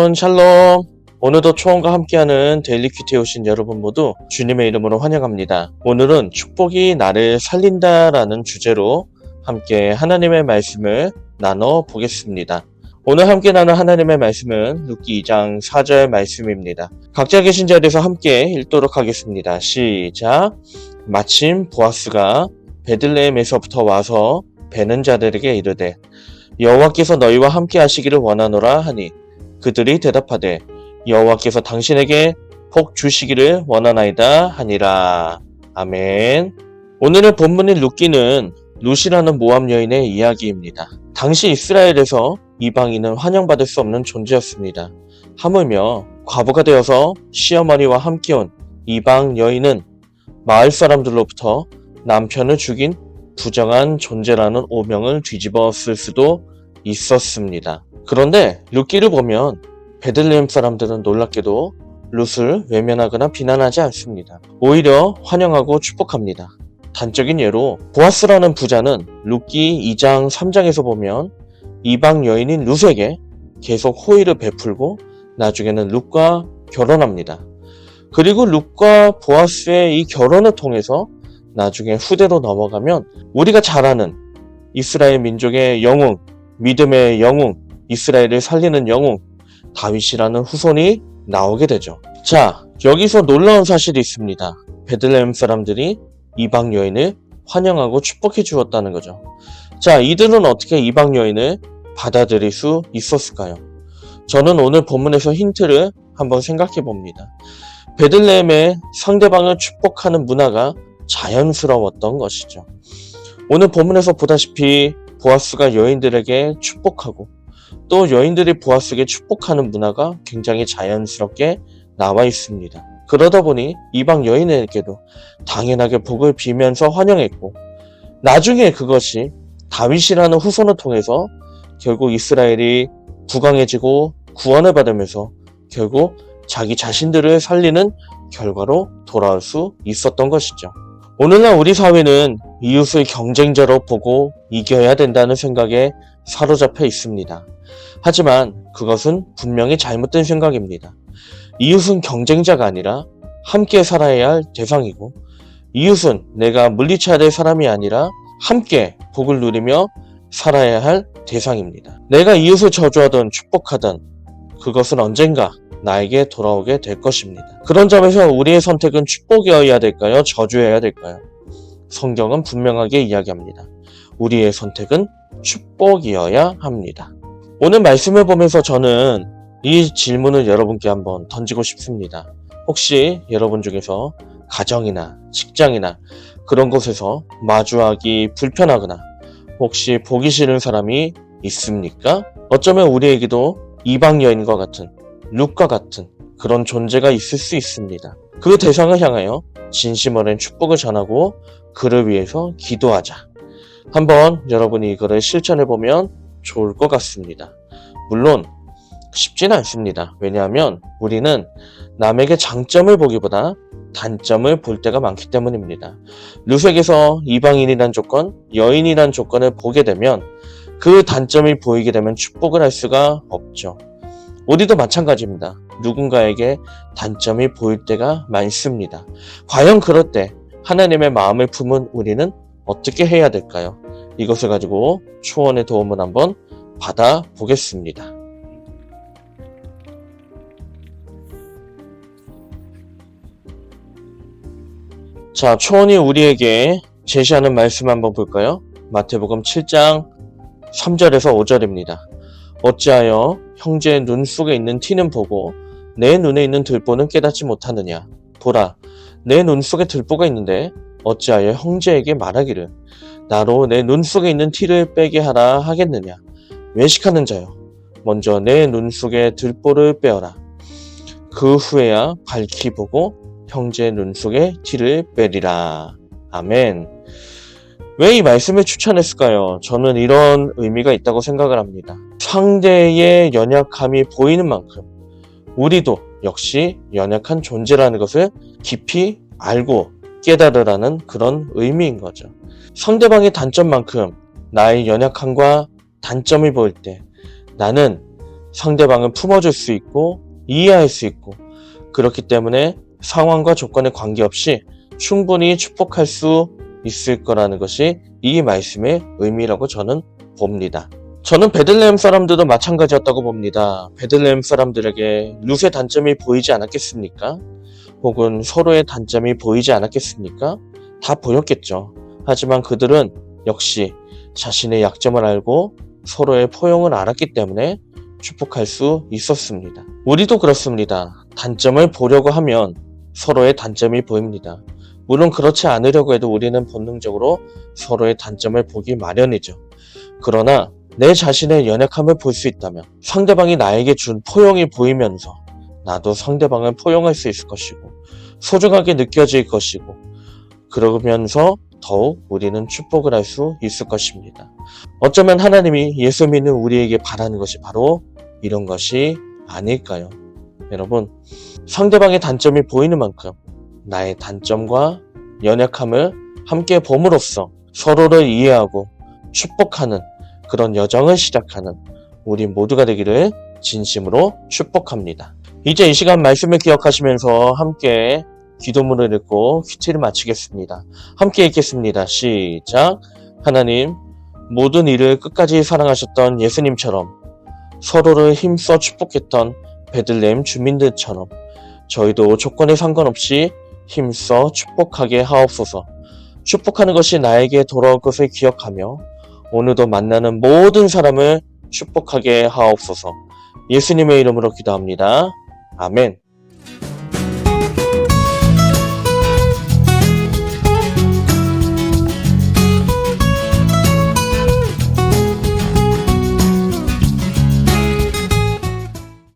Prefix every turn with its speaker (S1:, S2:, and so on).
S1: 여러분 샬롬. 오늘도 초원과 함께하는 데일리 큐티에 오신 여러분 모두 주님의 이름으로 환영합니다. 오늘은 축복이 나를 살린다라는 주제로 함께 하나님의 말씀을 나눠보겠습니다. 오늘 함께 나눌 하나님의 말씀은 룻기 2장 4절 말씀입니다. 각자 계신 자리에서 함께 읽도록 하겠습니다. 시작. 마침 보아스가 베들레헴에서부터 와서 베는 자들에게 이르되 여호와께서 너희와 함께 하시기를 원하노라 하니 그들이 대답하되 여호와께서 당신에게 복 주시기를 원하나이다 하니라. 아멘. 오늘의 본문인 룻기는 룻이라는 모압 여인의 이야기입니다. 당시 이스라엘에서 이방인은 환영받을 수 없는 존재였습니다. 하물며 과부가 되어서 시어머니와 함께 온 이방 여인은 마을 사람들로부터 남편을 죽인 부정한 존재라는 오명을 뒤집어 쓸 수도 있었습니다. 그런데 룻기를 보면 베들레헴 사람들은 놀랍게도 룻을 외면하거나 비난하지 않습니다. 오히려 환영하고 축복합니다. 단적인 예로 보아스라는 부자는 룻기 2장 3장에서 보면 이방 여인인 룻에게 계속 호의를 베풀고 나중에는 룻과 결혼합니다. 그리고 룻과 보아스의 이 결혼을 통해서 나중에 후대로 넘어가면 우리가 잘 아는 이스라엘 민족의 영웅, 믿음의 영웅, 이스라엘을 살리는 영웅 다윗이라는 후손이 나오게 되죠. 자, 여기서 놀라운 사실이 있습니다. 베들레헴 사람들이 이방 여인을 환영하고 축복해 주었다는 거죠. 자, 이들은 어떻게 이방 여인을 받아들일 수 있었을까요? 저는 오늘 본문에서 힌트를 한번 생각해 봅니다. 베들레헴의 상대방을 축복하는 문화가 자연스러웠던 것이죠. 오늘 본문에서 보다시피 보아스가 여인들에게 축복하고 또 여인들이 보아스에게 축복하는 문화가 굉장히 자연스럽게 나와 있습니다. 그러다 보니 이방 여인에게도 당연하게 복을 빌면서 환영했고 나중에 그것이 다윗이라는 후손을 통해서 결국 이스라엘이 부강해지고 구원을 받으면서 결국 자기 자신들을 살리는 결과로 돌아올 수 있었던 것이죠. 오늘날 우리 사회는 이웃을 경쟁자로 보고 이겨야 된다는 생각에 사로잡혀 있습니다. 하지만 그것은 분명히 잘못된 생각입니다. 이웃은 경쟁자가 아니라 함께 살아야 할 대상이고 이웃은 내가 물리쳐야 될 사람이 아니라 함께 복을 누리며 살아야 할 대상입니다. 내가 이웃을 저주하든 축복하든 그것은 언젠가 나에게 돌아오게 될 것입니다. 그런 점에서 우리의 선택은 축복이어야 될까요? 저주여야 될까요? 성경은 분명하게 이야기합니다. 우리의 선택은 축복이어야 합니다. 오늘 말씀을 보면서 저는 이 질문을 여러분께 한번 던지고 싶습니다. 혹시 여러분 중에서 가정이나 직장이나 그런 곳에서 마주하기 불편하거나 혹시 보기 싫은 사람이 있습니까? 어쩌면 우리에게도 이방 여인과 같은 룻과 같은 그런 존재가 있을 수 있습니다. 그 대상을 향하여 진심 어린 축복을 전하고 그를 위해서 기도하자. 한번 여러분이 이거를 실천해보면 좋을 것 같습니다. 물론 쉽지는 않습니다. 왜냐하면 우리는 남에게 장점을 보기보다 단점을 볼 때가 많기 때문입니다. 룻에게서 이방인이란 조건, 여인이란 조건을 보게 되면 그 단점이 보이게 되면 축복을 할 수가 없죠. 우리도 마찬가지입니다. 누군가에게 단점이 보일 때가 많습니다. 과연 그럴 때 하나님의 마음을 품은 우리는 어떻게 해야 될까요? 이것을 가지고 초원의 도움을 한번 받아보겠습니다. 자, 초원이 우리에게 제시하는 말씀 한번 볼까요? 마태복음 7장 3절에서 5절입니다. 어찌하여 형제의 눈 속에 있는 티는 보고 내 눈에 있는 들보는 깨닫지 못하느냐? 보라, 내 눈 속에 들보가 있는데 어찌하여 형제에게 말하기를 나로 내 눈 속에 있는 티를 빼게 하라 하겠느냐? 외식하는 자여, 먼저 내 눈 속에 들보를 빼어라. 그 후에야 밝히 보고 형제의 눈 속에 티를 빼리라. 아멘. 왜 이 말씀을 추천했을까요? 저는 이런 의미가 있다고 생각을 합니다. 상대의 연약함이 보이는 만큼 우리도 역시 연약한 존재라는 것을 깊이 알고 깨달으라는 그런 의미인 거죠. 상대방의 단점만큼 나의 연약함과 단점이 보일 때 나는 상대방을 품어줄 수 있고 이해할 수 있고 그렇기 때문에 상황과 조건에 관계없이 충분히 축복할 수 있을 거라는 것이 이 말씀의 의미라고 저는 봅니다. 저는 베들레헴 사람들도 마찬가지였다고 봅니다. 베들레헴 사람들에게 룻의 단점이 보이지 않았겠습니까? 혹은 서로의 단점이 보이지 않았겠습니까? 다 보였겠죠. 하지만 그들은 역시 자신의 약점을 알고 서로의 포용을 알았기 때문에 축복할 수 있었습니다. 우리도 그렇습니다. 단점을 보려고 하면 서로의 단점이 보입니다. 물론 그렇지 않으려고 해도 우리는 본능적으로 서로의 단점을 보기 마련이죠. 그러나 내 자신의 연약함을 볼 수 있다면 상대방이 나에게 준 포용이 보이면서 나도 상대방을 포용할 수 있을 것이고 소중하게 느껴질 것이고 그러면서 더욱 우리는 축복을 할 수 있을 것입니다. 어쩌면 하나님이 예수 믿는 우리에게 바라는 것이 바로 이런 것이 아닐까요? 여러분, 상대방의 단점이 보이는 만큼 나의 단점과 연약함을 함께 봄으로써 서로를 이해하고 축복하는 그런 여정을 시작하는 우리 모두가 되기를 진심으로 축복합니다. 이제 이 시간 말씀을 기억하시면서 함께 기도문을 읽고 큐티를 마치겠습니다. 함께 읽겠습니다. 시작. 하나님, 모든 일을 끝까지 사랑하셨던 예수님처럼 서로를 힘써 축복했던 베들레헴 주민들처럼 저희도 조건에 상관없이 힘써 축복하게 하옵소서. 축복하는 것이 나에게 돌아올 것을 기억하며 오늘도 만나는 모든 사람을 축복하게 하옵소서. 예수님의 이름으로 기도합니다. 아멘.